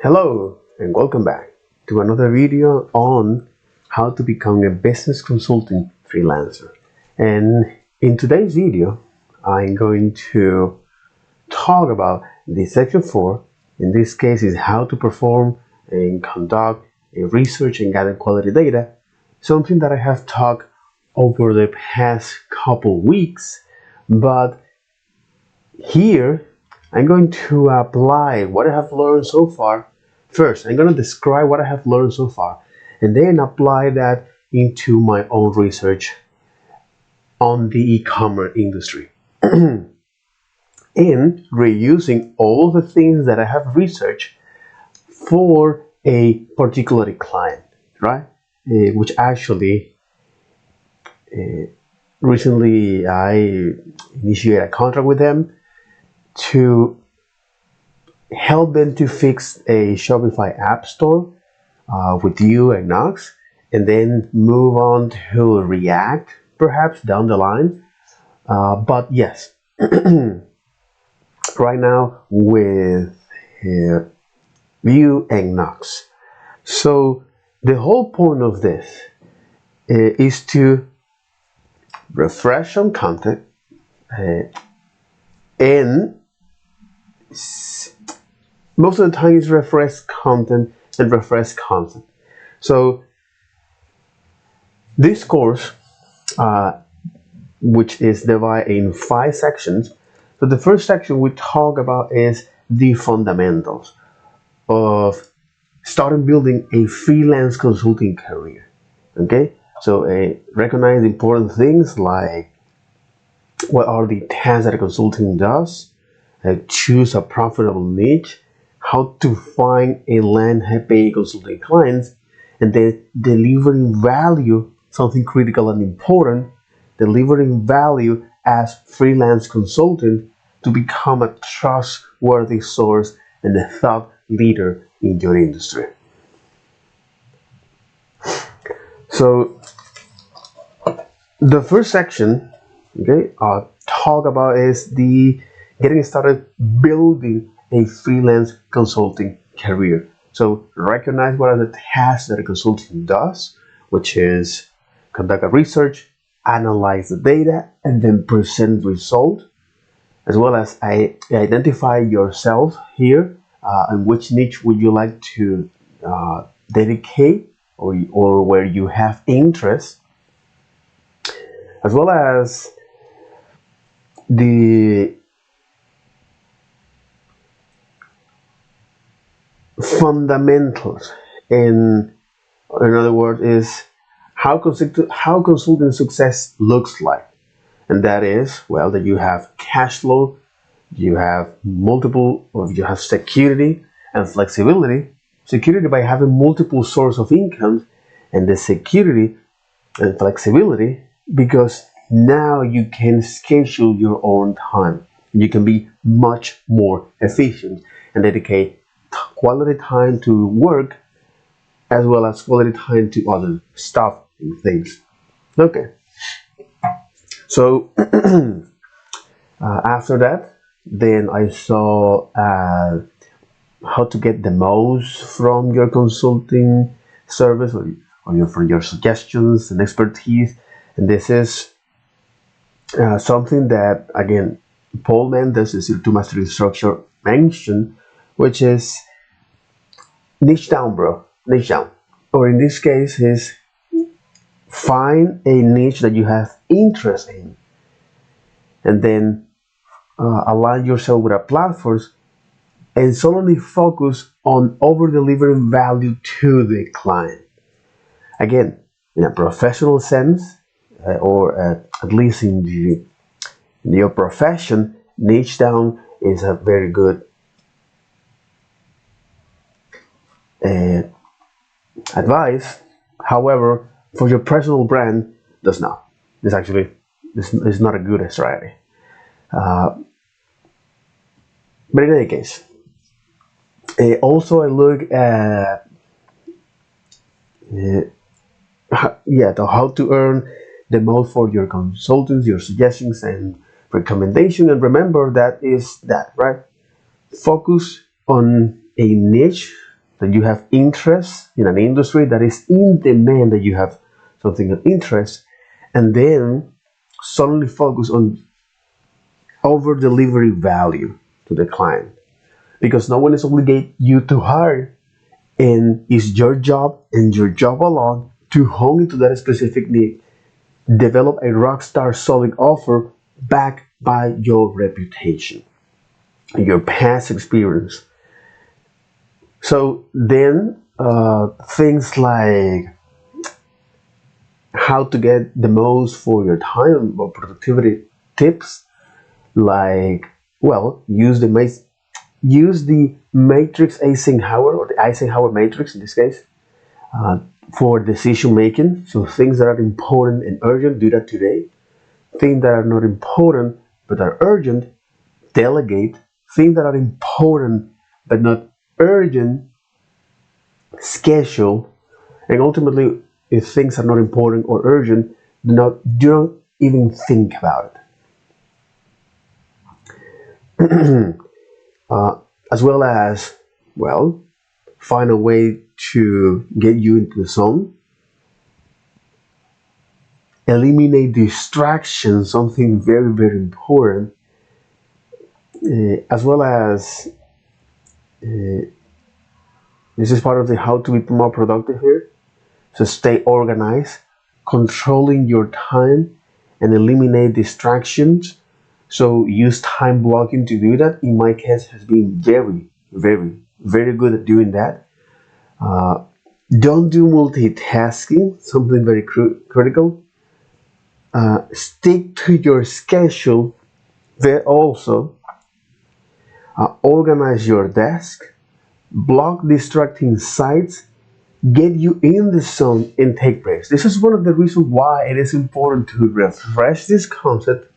Hello and welcome back to another video on how to become a business consulting freelancer. And in today's video, I'm going to talk about the section 4. In this case is how to perform and conduct a research and gather quality data, something that I have talked over the past couple weeks, but here I'm going to apply what I have learned so far. First, I'm going to describe what I have learned so far and then apply that into my own research on the e-commerce industry. And reusing all the things that I have researched for a particular client, right? Which actually recently I initiated a contract with them to help them to fix a Shopify app store with Vue and Nox, and then move on to React perhaps down the line. But yes, right now with Vue and Nox. So the whole point of this is to refresh some content and most of the time is refresh content and refresh content. So this course, which is divided in 5 sections. So the first section we talk about is the fundamentals of starting building a freelance consulting career. Okay, so recognize important things like what are the tasks that a consulting does, choose a profitable niche, how to find and land happy consulting clients, and then delivering value, something critical and important, delivering value as freelance consultant to become a trustworthy source and a thought leader in your industry. So the first section, okay, I'll talk about is the getting started building a freelance consulting career. So recognize what are the tasks that a consultant does, which is conduct a research, analyze the data, and then present result, as well as identify yourself here and which niche would you like to dedicate or where you have interest, as well as the fundamentals, in other words, is how consulting success looks like, and that is, well, that you have cash flow, you have you have security and flexibility. Security by having multiple sources of income, and the security and flexibility because now you can schedule your own time. You can be much more efficient and dedicate quality time to work as well as quality time to other stuff and things. Okay, so after that, then I saw how to get the most from your consulting service from your suggestions and expertise. And this is something that, again, Paul Mendes, the Zero to Mastery Structure, mentioned, which is niche down, bro. Niche down. Or in this case, is find a niche that you have interest in, and then align yourself with a platform and solely focus on over-delivering value to the client. Again, in a professional sense, or at least in your profession, niche down is a very good advice. However, for your personal brand, does not. It's actually it's not a good strategy. But in any case, also I look at how to earn the most for your consultants, your suggestions and recommendation. And remember that is that, right? Focus on a niche that you have interest in an industry that is in demand, that you have something of interest, and then suddenly focus on over delivery value to the client, because no one is obligated you to hire, and it's your job and your job alone to hone into that specific need, develop a rock star solid offer backed by your reputation, your past experience. So then things like how to get the most for your time or productivity tips, like, well, use the matrix Eisenhower, or the Eisenhower matrix in this case, uh, for decision making. So things that are important and urgent, do that today. Things that are not important but are urgent, delegate. Things that are important but not urgent, schedule. And ultimately, if things are not important or urgent, don't even think about it. As well as, well, find a way to get you into the zone. Eliminate distractions, something very, very important. As well as, this is part of the how to be more productive here. So stay organized, controlling your time, and eliminate distractions. So use time blocking to do that. In my case, has been very, very, very good at doing that. Don't do multitasking, something very critical. Stick to your schedule. There also, organize your desk, block distracting sites, get you in the zone, and take breaks. This is one of the reasons why it is important to refresh this concept,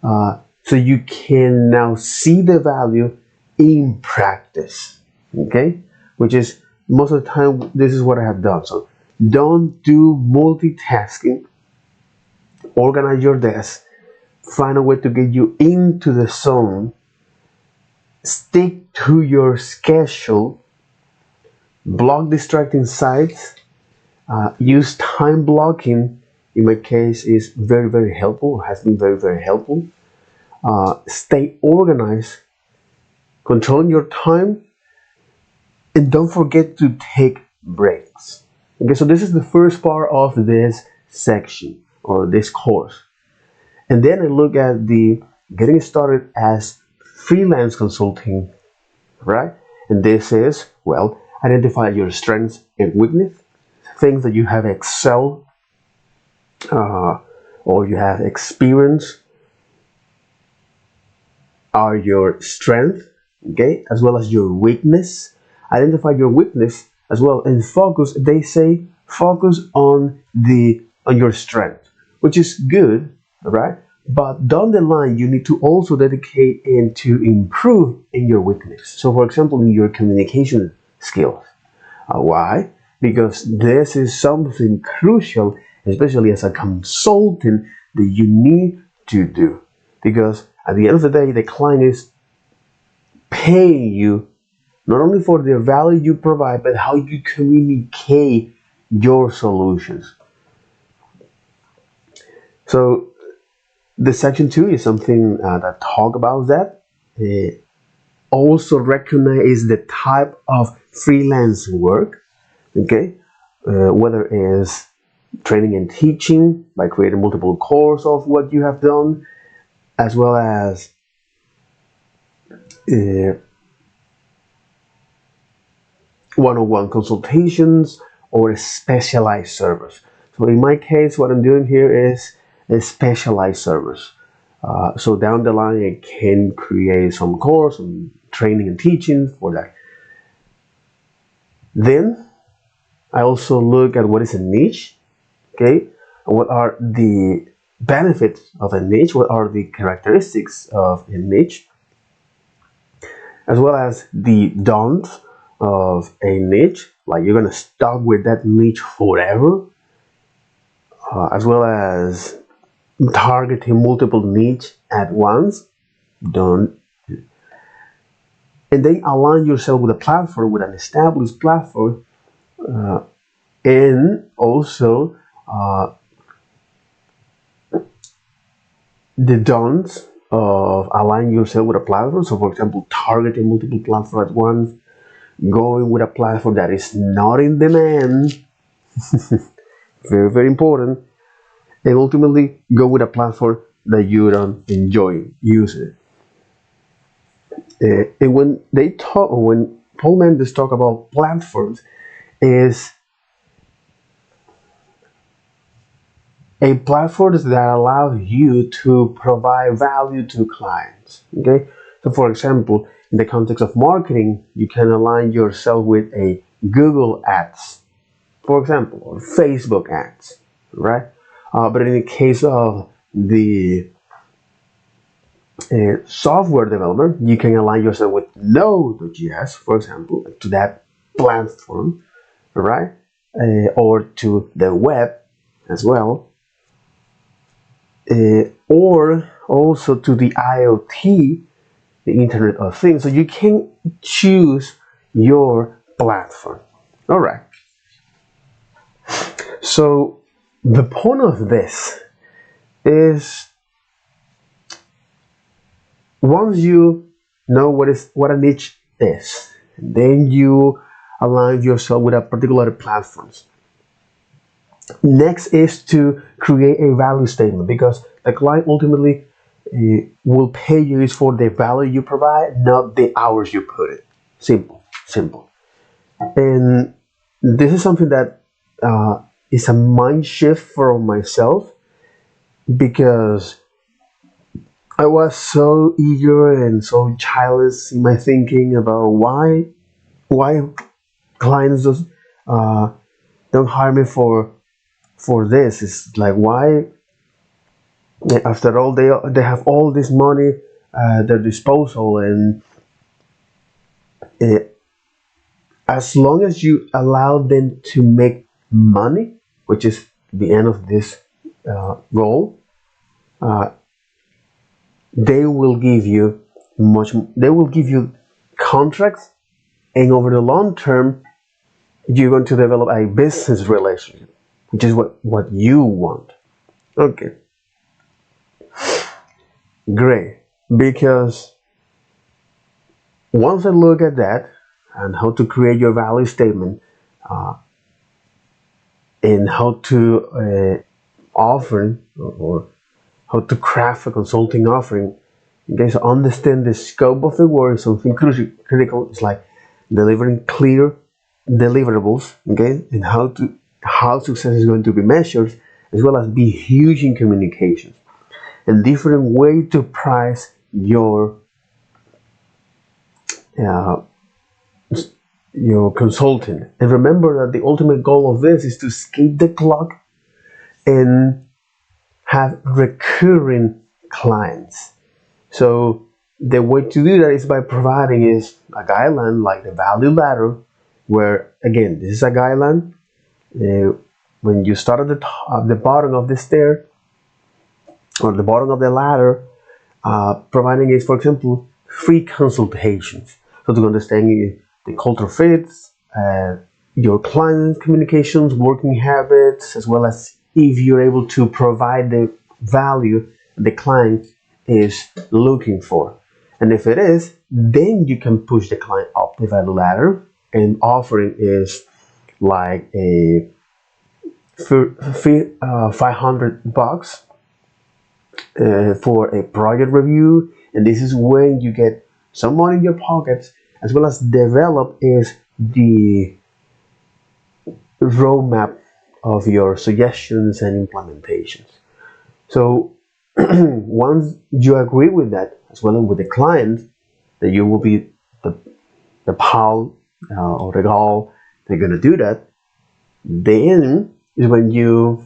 so you can now see the value in practice. Okay, which is most of the time this is what I have done. So don't do multitasking. Organize your desk. Find a way to get you into the zone. Stick to your schedule. Block distracting sites. Use time blocking. In my case, is very, very helpful. Has been very, very helpful. Stay organized. Controlling your time, and don't forget to take breaks. Okay, so this is the first part of this section or this course. And then I look at the getting started as freelance consulting, right? And this is, well, identify your strengths and weakness, things that you have excelled, or you have experience are your strength, okay, as well as your weakness. Identify your weakness as well, and focus. They say focus on your strength, which is good, right? But down the line, you need to also dedicate and to improve in your weakness. So, for example, in your communication skills. Why? Because this is something crucial, especially as a consultant, that you need to do. Because at the end of the day, the client is paying you not only for the value you provide, but how you communicate your solutions. So the section 2 is something that talk about that. Also recognize the type of freelance work, okay, whether it is training and teaching by creating multiple courses of what you have done, as well as one-on-one consultations or a specialized service. So in my case, what I'm doing here is a specialized service. So down the line, I can create some course, some training and teaching for that. Then I also look at what is a niche, okay? What are the benefits of a niche? What are the characteristics of a niche? As well as the don'ts of a niche, like you're gonna stuck with that niche forever, as well as targeting multiple niche at once. Don't. and then align yourself with a platform, with an established platform, and also the don'ts of aligning yourself with a platform. So, for example, targeting multiple platforms at once, going with a platform that is not in demand, very, very important, and ultimately go with a platform that you don't enjoy using. And when they talk, when Paul Mendes talk about platforms, is a platform that allows you to provide value to clients. Okay, so for example, in the context of marketing, you can align yourself with a Google Ads, for example, or Facebook ads, right? But in the case of the software developer, you can align yourself with Node.js, for example, to that platform, right? Or to the web as well, or also to the IoT, the Internet of Things. So you can choose your platform. All right. So the point of this is, once you know what a niche is, then you align yourself with a particular platforms. Next is to create a value statement, because the client ultimately will pay you is for the value you provide, not the hours you put in. Simple, simple. And this is something that is a mind shift for myself, because I was so eager and so childish in my thinking about why clients just don't hire me for this. It's like, why, after all, they have all this money at their disposal, and uh, as long as you allow them to make money, which is the end of this role, uh, they will give you they will give you contracts, and over the long term you're going to develop a business relationship, which is what you want. Okay, great. Because once I look at that and how to create your value statement, and how to offer, or how to craft a consulting offering, you guys understand the scope of the work. Something critical is like delivering clear deliverables, okay, and how success is going to be measured, as well as be huge in communications, and different way to price uh, your consulting. And remember that the ultimate goal of this is to skip the clock and have recurring clients. So the way to do that is by providing is a guideline like the value ladder, where again, this is a guideline. When you start at the bottom of the stair, or the bottom of the ladder, providing is, for example, free consultations. So to understand the culture fits, your client communications, working habits, as well as if you're able to provide the value the client is looking for. And if it is, then you can push the client up the value ladder, and offering is like a $500 for a project review, and this is when you get some money in your pockets, as well as develop is the roadmap of your suggestions and implementations. So once you agree with that, as well as with the client, that you will be the pal or the gal, they're gonna do that, then is when you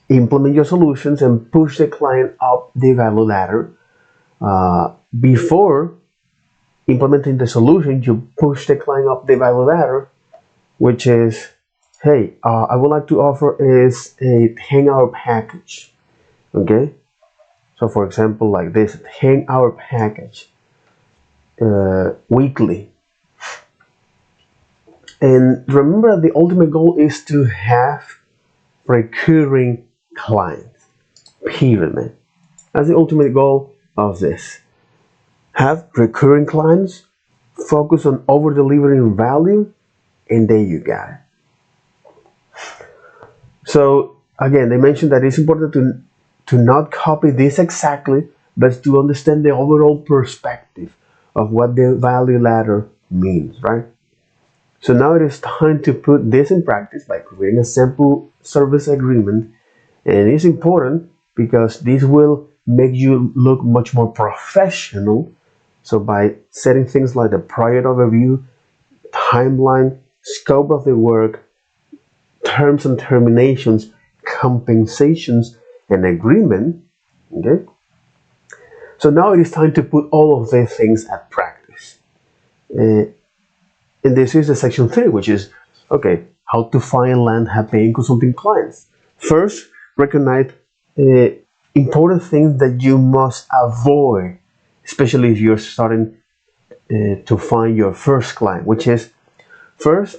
implement your solutions and push the client up the value ladder. Before implementing the solution, you push the client up the value ladder, which is, hey, I would like to offer is a 10-hour package. Okay, so for example, like this 10-hour package, weekly. And remember, the ultimate goal is to have recurring clients. Period, man. That's the ultimate goal of this. Have recurring clients, focus on over delivering value, and there you got it. So again, they mentioned that it's important to not copy this exactly, but to understand the overall perspective of what the value ladder means, right? So now it is time to put this in practice by creating a simple service agreement. And it's important because this will make you look much more professional. So by setting things like the project overview, timeline, scope of the work, terms and terminations, compensations, and agreement, okay? So now it is time to put all of these things at practice. And this is the section 3, which is, okay, how to find and land high-paying consulting clients. First, recognize important things that you must avoid, especially if you're starting to find your first client, which is, first,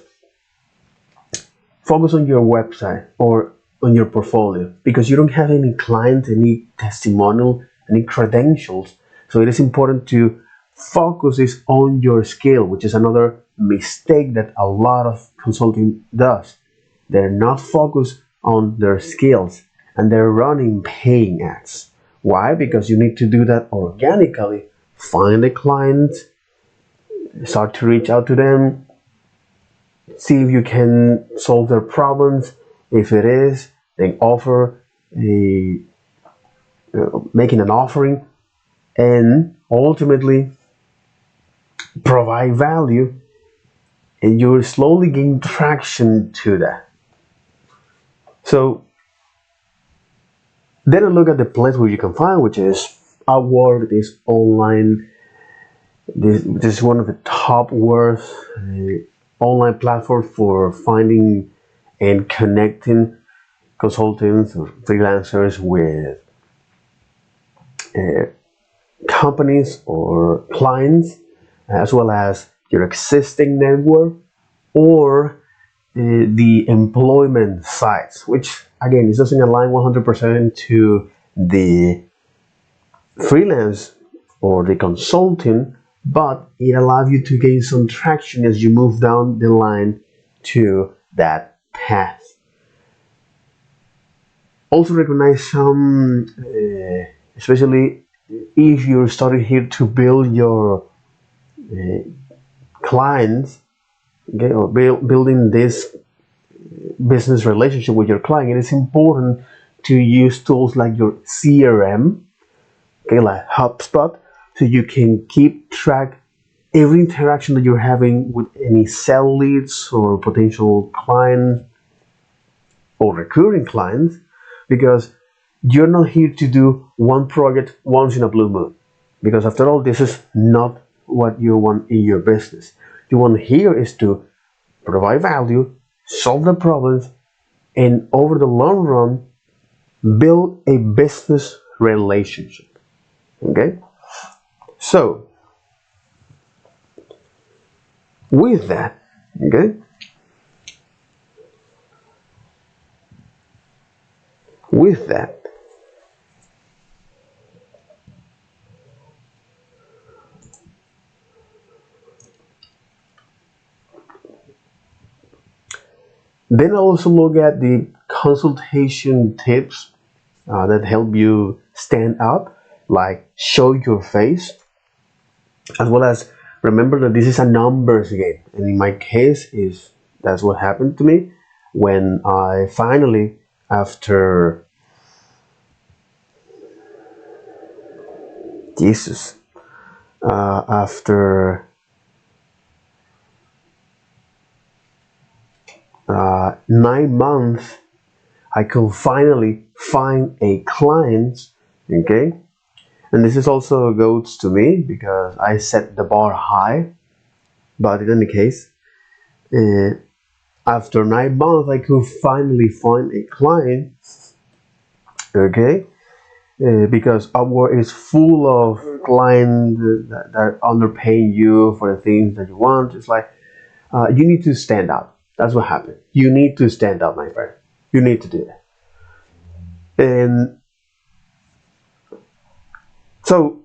focus on your website or on your portfolio, because you don't have any client, any testimonial, any credentials. So it is important to focus is on your skill, which is another mistake that a lot of consulting does. They're not focused on their skills and they're running paying ads. Why? Because you need to do that organically. Find a client, start to reach out to them, see if you can solve their problems. If it is, then offer making an offering, and ultimately provide value, and you will slowly gain traction to that. So then I look at the place where you can find, which is Upwork, this online. This is one of the top worth online platform for finding and connecting consultants or freelancers with companies or clients, as well as your existing network or the employment sites, which again, it doesn't align 100% to the freelance or the consulting, but it allows you to gain some traction as you move down the line to that path. Also recognize some, especially if you're starting here to build your clients, okay, or building this business relationship with your client, it is important to use tools like your CRM, okay, like HubSpot, so you can keep track every interaction that you're having with any sell leads or potential clients or recurring clients, because you're not here to do one project once in a blue moon, because after all, this is not what you want in your business. You want here is to provide value, solve the problems, and over the long run, build a business relationship. Okay? So, with that, okay? With that, then I also look at the consultation tips that help you stand out, like show your face, as well as remember that this is a numbers game. And in my case, that's what happened to me when I finally, after after 9 months, I could finally find a client, okay? And this is also goes to me because I set the bar high. But in any case, after 9 months, I could finally find a client, okay? because Upwork is full of clients that are underpaying you for the things that you want. It's like you need to stand out. That's what happened. You need to stand out, my friend. You need to do that. And so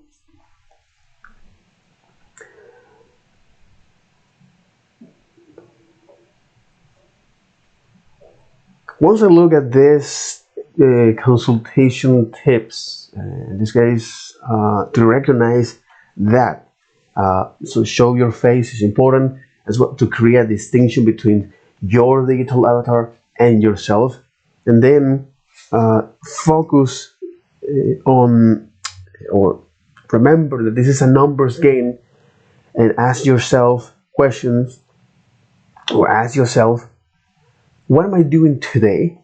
once I look at this consultation tips, in this case, to recognize that, so show your face is important as well to create a distinction between your digital avatar and yourself, and then focus on or remember that this is a numbers game, and ask yourself questions or ask yourself, what am I doing today?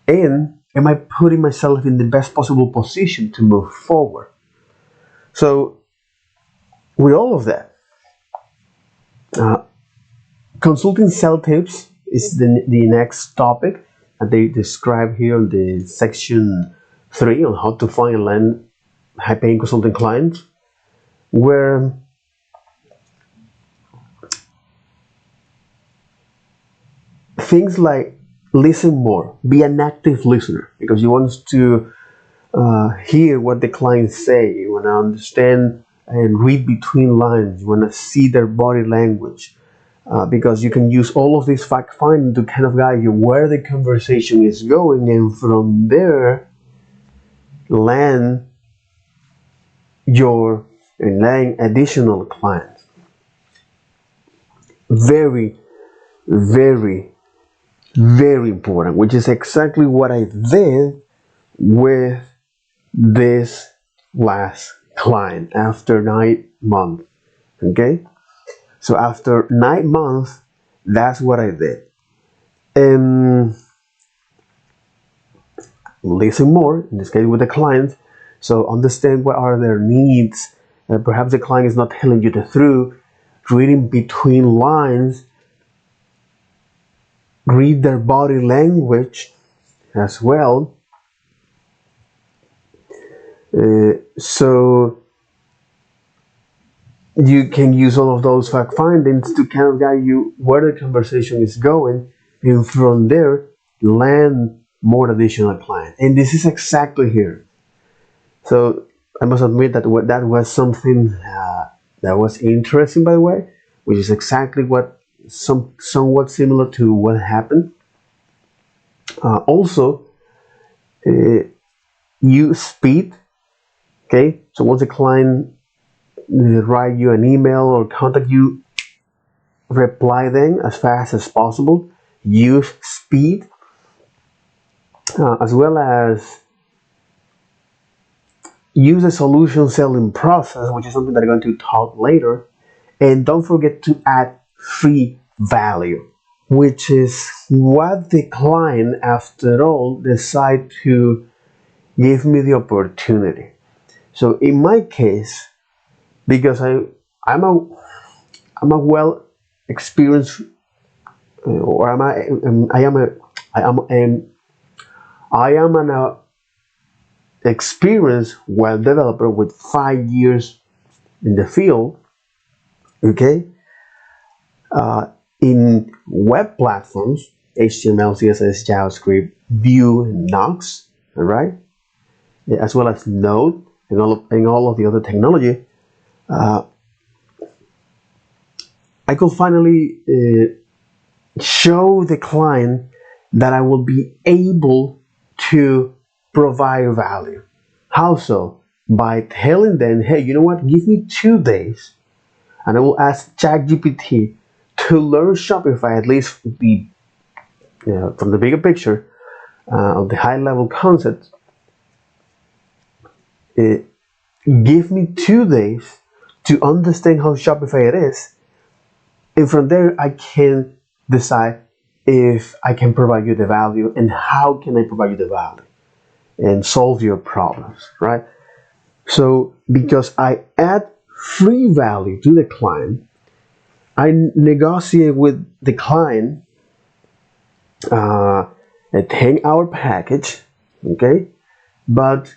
And am I putting myself in the best possible position to move forward? So, with all of that, uh, consulting sell tips is the next topic that they describe here in the section 3 on how to find and land high paying consulting clients, where things like listen more, be an active listener because you want to hear what the clients say, you want to understand and read between lines, you want to see their body language, because you can use all of this fact finding to kind of guide you where the conversation is going, and from there land your and land additional clients. Very, very, very important, which is exactly what I did with this last client after 9 months. Okay, so after 9 months, that's what I did. And listen more, in this case with the client, so understand what are their needs. Perhaps the client is not telling you the truth. Reading between lines, read their body language as well. So you can use all of those fact findings to kind of guide you where the conversation is going, and from there land more additional clients. And this is exactly here. So I must admit that that was something that was interesting, by the way, which is exactly what somewhat similar to what happened. Also, use speed. Okay, so once a client write you an email or contact you, reply them as fast as possible. Use speed, as well as use a solution selling process, which is something that I'm going to talk later. And don't forget to add free value, which is what the client, after all, decide to give me the opportunity. So in my case, because I'm a well experienced, or I am an experienced web developer with 5 years in the field. Okay, in web platforms, HTML, CSS, JavaScript, Vue, and Nux, all right, as well as Node and all of the other technology. I could finally show the client that I will be able to provide value. How so? By telling them, hey, you know what, give me 2 days and I will ask ChatGPT to learn Shopify, at least from the bigger picture of the high level concepts. Give me 2 days to understand how Shopify it is, and from there I can decide if I can provide you the value and how can I provide you the value and solve your problems, right? So because I add free value to the client, I negotiate with the client a 10-hour package, okay? But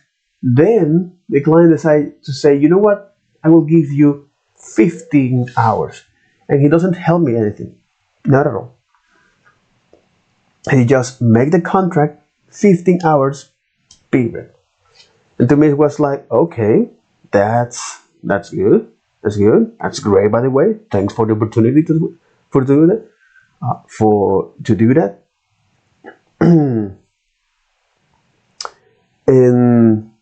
Then the client decides to say, you know what, I will give you 15 hours. And he doesn't help me anything, not at all. He just make the contract 15 hours, period. And to me, it was like, okay, that's good. That's good. That's great, by the way. Thanks for the opportunity for doing that. For to do that. And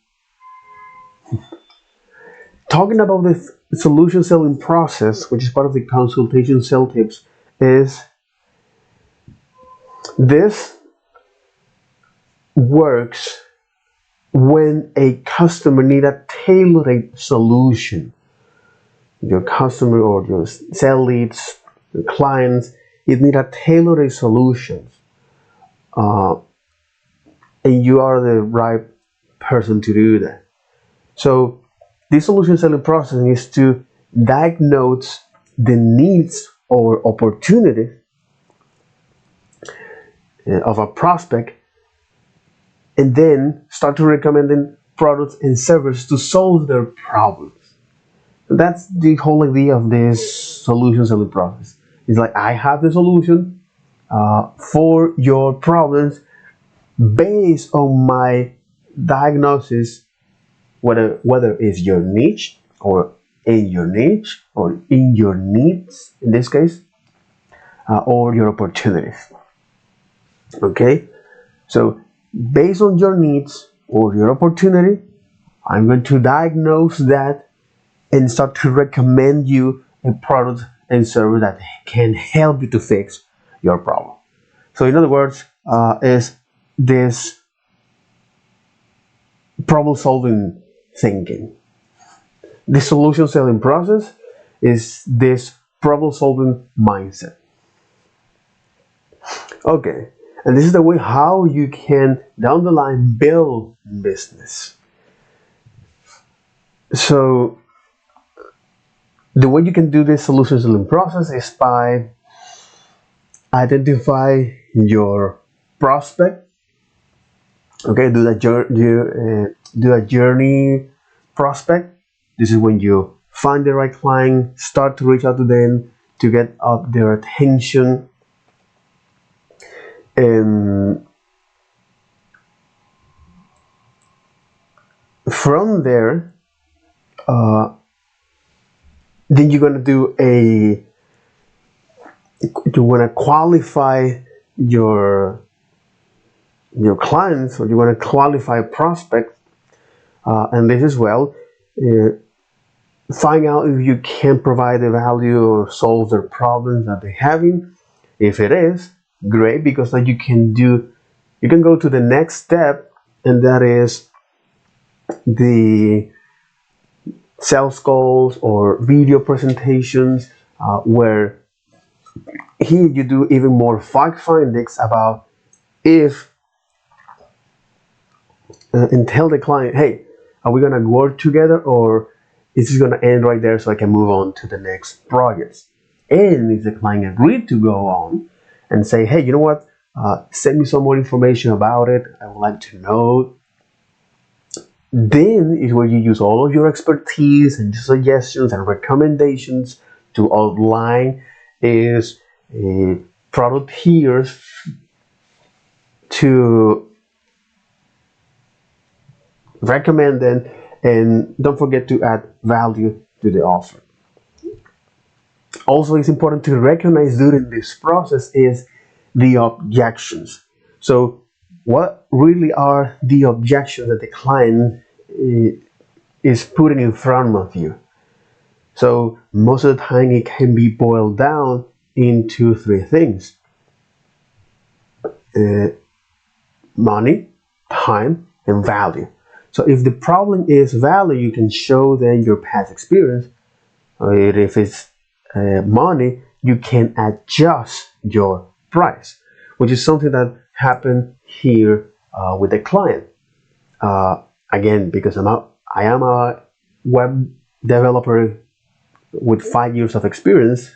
talking about the solution selling process, which is part of the consultation sell tips, is this works when a customer need a tailored solution. Your customer or your sell leads, your clients, it need a tailored solution, and you are the right person to do that. So this solution selling process is to diagnose the needs or opportunity of a prospect, and then start to recommending products and services to solve their problems. That's the whole idea of this solution selling process. It's like, I have the solution for your problems based on my diagnosis, whether it's your niche or in your niche or in your needs in this case, or your opportunities. Okay, so based on your needs or your opportunity, I'm going to diagnose that and start to recommend you a product and service that can help you to fix your problem. So in other words, is this problem solving thinking. The solution selling process is this problem solving mindset. Okay, and this is the way how you can down the line build business. So the way you can do this solution selling process is by identify your prospect. Okay, do a journey prospect. This is when you find the right client, start to reach out to them to get up their attention, and from there, then you're gonna do you wanna qualify your clients, or you wanna qualify prospects, and this as well. Find out if you can provide the value or solve their problems that they're having. If it is, great, because then you can go to the next step, and that is the sales calls or video presentations, where here you do even more fact findings about if and tell the client, hey, are we gonna work together, or is this gonna end right there so I can move on to the next projects? And if the client agreed to go on and say, hey, you know what, send me some more information about it, I would like to know, then is where you use all of your expertise and suggestions and recommendations to outline is a product tiers to recommend them, and don't forget to add value to the offer. Also, it's important to recognize during this process is the objections. So what really are the objections that the client is putting in front of you? So most of the time it can be boiled down into three things: money, time, and value. So if the problem is value, you can show them your past experience. Or if it's money, you can adjust your price, which is something that happened here with the client. Again, because I am a web developer with 5 years of experience,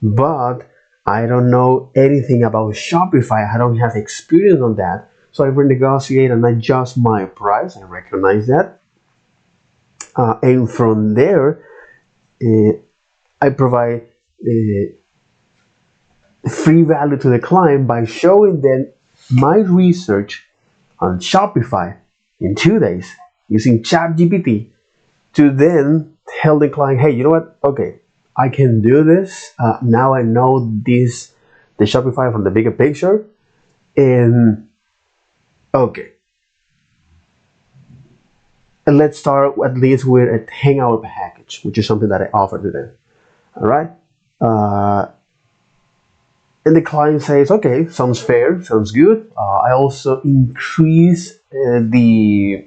but I don't know anything about Shopify. I don't have experience on that. So I renegotiate and adjust my price. I recognize that. And from there, uh, I provide free value to the client by showing them my research on Shopify in 2 days using ChatGPT to then tell the client, hey, you know what? Okay, I can do this. Now I know the Shopify from the bigger picture. And okay, and let's start at least with a 10-hour package, which is something that I offer to them. All right. Uh, and the client says, okay, sounds fair, sounds good. I also increase the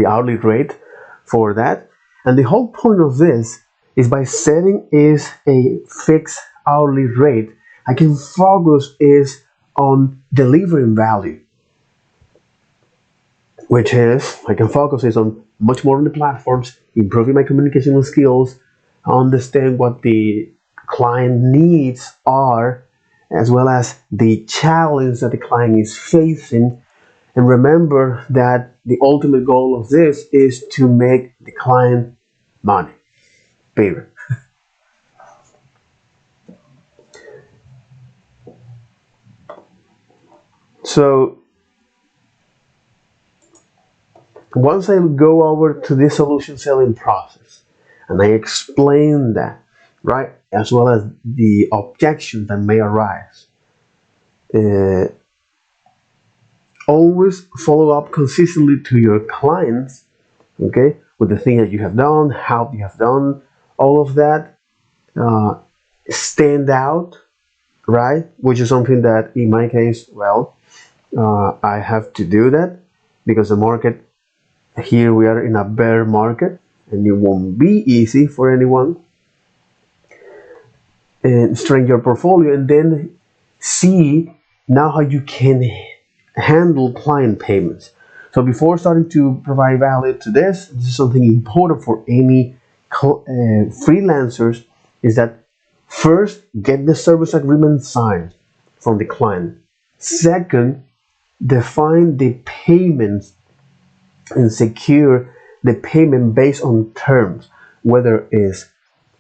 hourly rate for that. And the whole point of this is by setting is a fixed hourly rate, I can focus is on delivering value, which is I can focus is on much more on the platforms, improving my communication skills, understand what the client needs are, as well as the challenge that the client is facing. And remember that the ultimate goal of this is to make the client money. Period. So once I go over to this solution selling process and I explain that, right, as well as the objection that may arise, uh, always follow up consistently to your clients, okay, with the thing that you have done, how you have done all of that, uh, stand out, right, which is something that in my case, well, I have to do that because the market here we are in a bear market and it won't be easy for anyone. And strengthen your portfolio and then see now how you can handle client payments. So before starting to provide value to this is something important for any freelancers is that first get the service agreement signed from the client. Second, define the payments and secure the payment based on terms, whether it's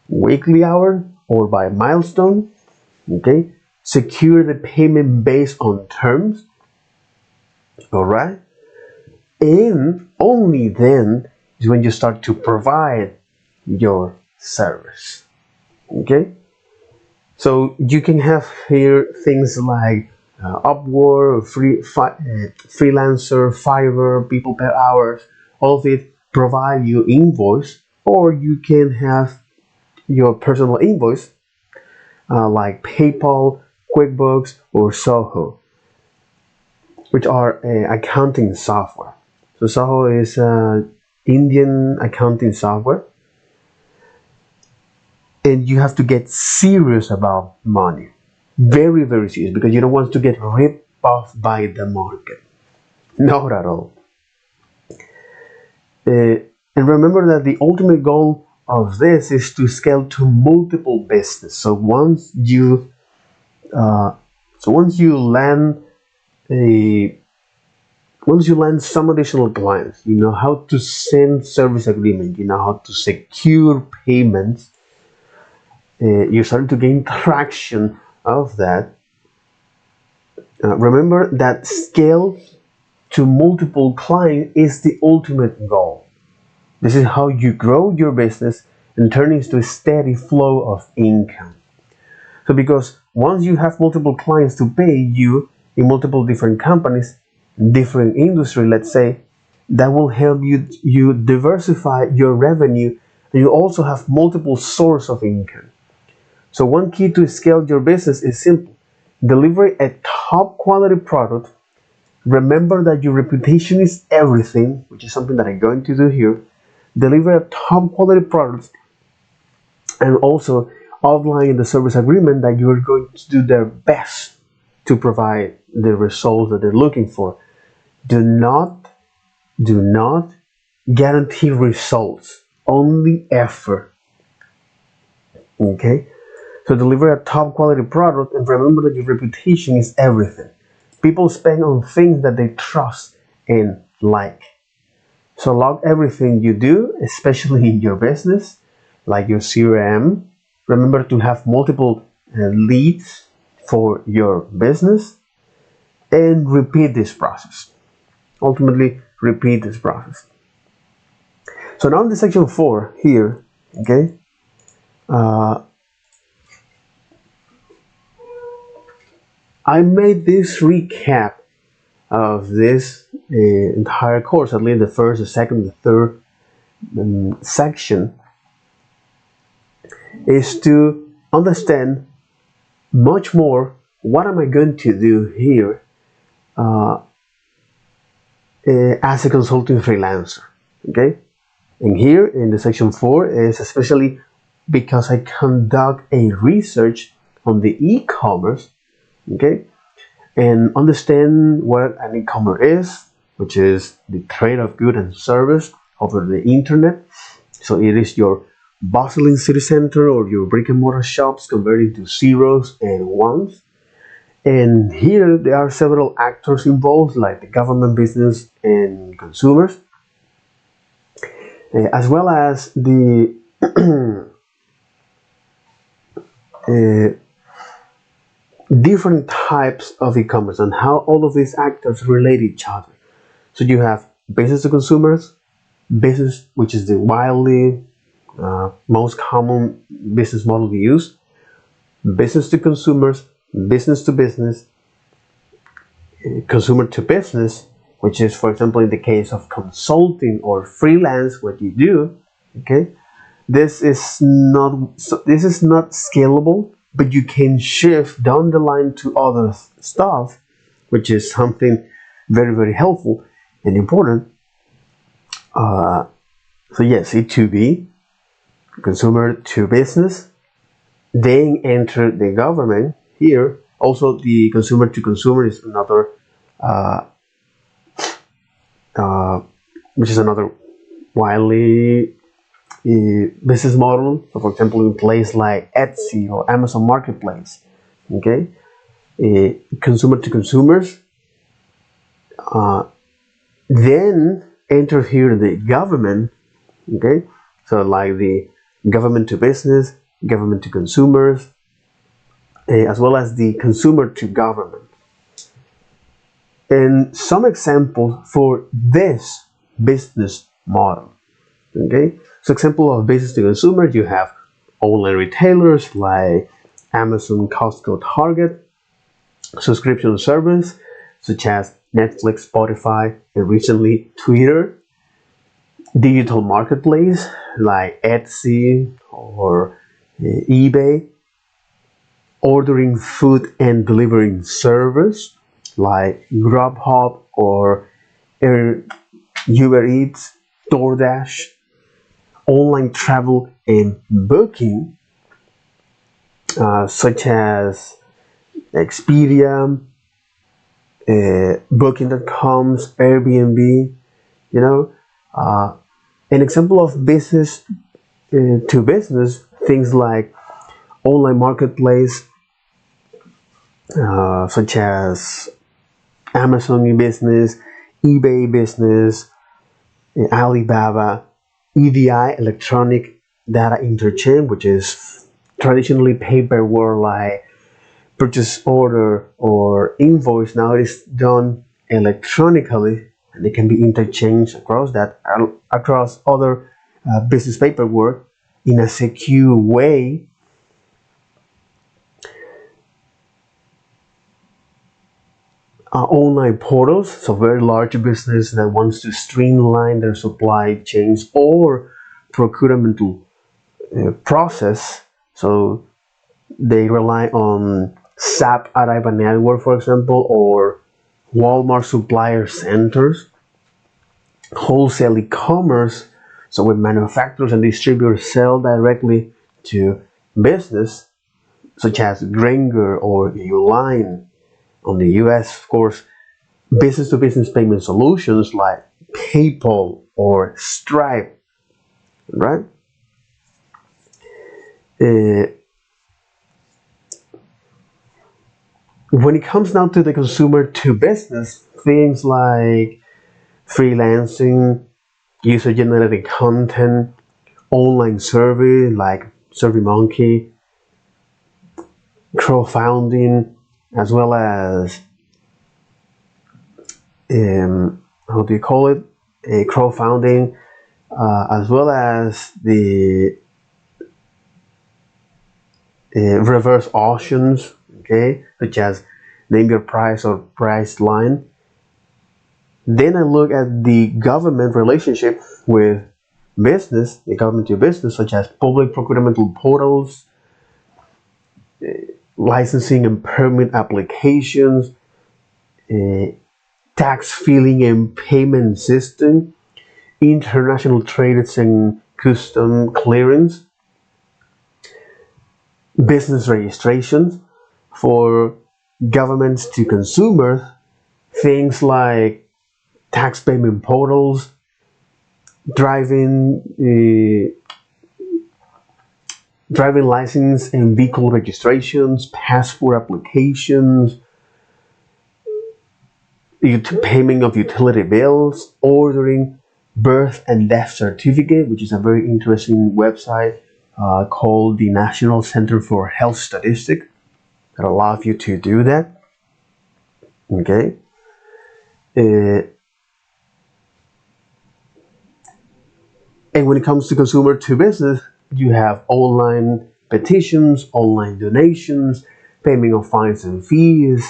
weekly hour or by milestone. Okay, secure the payment based on terms. All right, and only then is when you start to provide your service. Okay, so you can have here things like Upwork, freelancer, Fiverr, people per hours. All of it provide you invoice, or you can have your personal invoice like PayPal, QuickBooks, or Soho, which are accounting software. So Soho is Indian accounting software, and you have to get serious about money, very very serious, because you don't want to get ripped off by the market, not at all. And remember that the ultimate goal of this is to scale to multiple business. So uh, once you land a once you land some additional clients, you know how to send service agreement, you know how to secure payments, you're starting to gain traction of that. Remember that scale to multiple clients is the ultimate goal. This is how you grow your business and turn it into a steady flow of income. So because once you have multiple clients to pay you in multiple different companies, different industry, let's say, that will help you diversify your revenue, and you also have multiple sources of income. So one key to scale your business is simple. Deliver a top quality product. Remember that your reputation is everything, which is something that I'm going to do here. Deliver a top quality product and also outline in the service agreement that you are going to do their best to provide the results that they're looking for. Do not guarantee results, only effort. Okay? So deliver a top quality product and remember that your reputation is everything. people spend on things that they trust and like. So log everything you do, especially in your business, like your CRM. Remember to have multiple leads for your business, and repeat this process. Ultimately, repeat this process. So now in the section 4 here, okay, I made this recap of this entire course, at least the first, the second, the third section, is to understand much more what am I going to do here as a consulting freelancer, okay? And here in the section 4 is especially because I conduct a research on the e-commerce, okay, and understand what an e-commerce is, which is the trade of goods and service over the internet. So it is your bustling city center or your brick and mortar shops converting to zeros and ones. And here there are several actors involved, like the government, business, and consumers, as well as the different types of e-commerce and how all of these actors relate each other. So you have business to consumers, business, which is the widely most common business model we use, business to consumers, business to business, consumer to business, which is, for example, in the case of consulting or freelance, what you do. Okay, this is not scalable, but you can shift down the line to other stuff, which is something very, very helpful and important. So yes, C2B, consumer to business, then enter the government here. Also, the consumer to consumer is another, which is another widely business model. So, for example, in place like Etsy or Amazon Marketplace, okay, consumer to consumers. Then enter here the government, okay. So like the government to business, government to consumers, as well as the consumer to government. And some examples for this business model, okay. So example of business to consumer, you have online retailers like Amazon, Costco, Target, subscription service such as Netflix, Spotify, and recently Twitter, digital marketplace like Etsy or eBay, ordering food and delivering service like Grubhub or Uber Eats, DoorDash, online travel and booking such as Expedia, Booking.com's Airbnb, you know. An example of business to business, things like online marketplace such as Amazon business, eBay business, Alibaba, EDI, electronic data interchange, which is traditionally paperwork like purchase order or invoice. Now it is done electronically, and they can be interchanged across other business paperwork in a secure way. Online portals, so very large business that wants to streamline their supply chains or procurement process, so they rely on SAP Ariba Network, for example, or Walmart supplier centers. Wholesale e-commerce, so when manufacturers and distributors sell directly to business, such as Grainger or Uline. On the US, of course, business-to-business payment solutions like PayPal or Stripe, right? When it comes down to the consumer to business, things like freelancing, user-generated content, online survey like SurveyMonkey, crowdfunding, as well as how do you call it? A crowdfunding, as well as the reverse auctions, okay, such as name your price or price line. Then I look at the government relationship with business, the government to business, such as public procurement portals, licensing and permit applications, tax filing and payment system, international trades and custom clearance, business registrations. For governments to consumers, things like tax payment portals, driving license and vehicle registrations, passport applications, payment of utility bills, ordering birth and death certificate, which is a very interesting website called the National Center for Health Statistics that allows you to do that. Okay. And when it comes to consumer to business, you have online petitions, online donations, payment of fines and fees,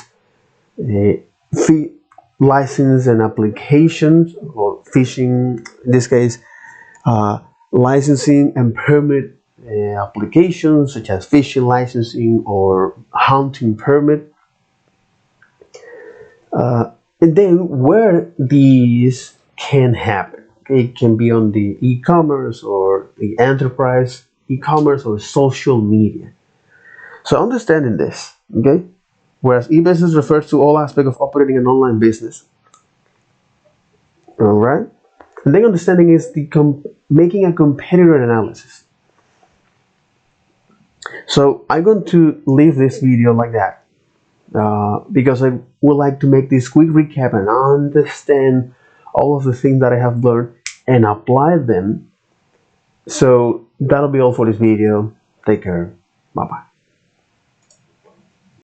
fee license and applications, or fishing in this case, licensing and permit applications such as fishing licensing or hunting permit. And then where these can happen, okay, it can be on the e-commerce or the enterprise e-commerce or social media. So understanding this, okay, whereas e-business refers to all aspects of operating an online business. All right, and then understanding is the making a competitor analysis. So I'm going to leave this video like that because I would like to make this quick recap and understand all of the things that I have learned and apply them. So that'll be all for this video. Take care. Bye bye.